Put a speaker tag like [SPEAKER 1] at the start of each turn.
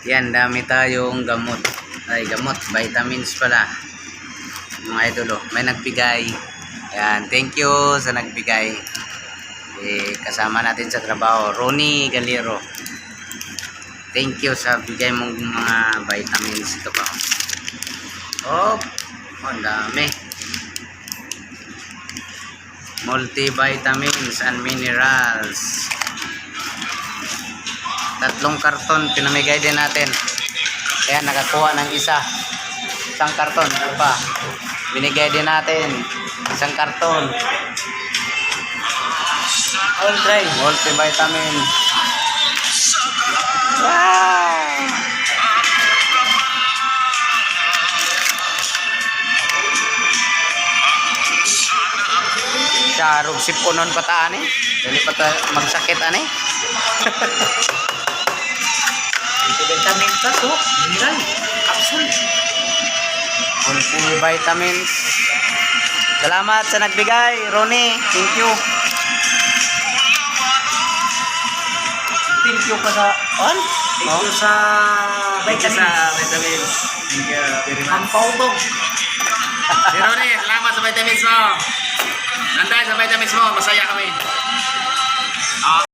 [SPEAKER 1] Yan, dami tayong gamot. Ay, gamot, vitamins pala. Mga idol, may nagbigay. Yan, thank you sa nagbigay. Kasama natin sa trabaho, Ronnie Galero. Thank you sa bigay mong mga vitamins. Ito pa. Oh, ang dami. Multivitamins and minerals. 3 karton pinamigay din natin. Kaya nakakuha ng isang karton. Ito pa. Binigay din natin 1 karton. All try multivitamin. Wow! Sarog sipunon pataan eh. Dali pa magsakit ani.
[SPEAKER 2] Vitamin ka to, mineral, capsule.
[SPEAKER 1] Multivitamins. Salamat sa nagbigay, Ronnie. Thank you. Thank you pa sa on.
[SPEAKER 2] Thank you sa
[SPEAKER 1] vitamins. Thank you very much.
[SPEAKER 2] Ang pautog.
[SPEAKER 3] Si Ronnie, salamat sa vitamins mo. Nanday sa vitamins mo, masaya kami.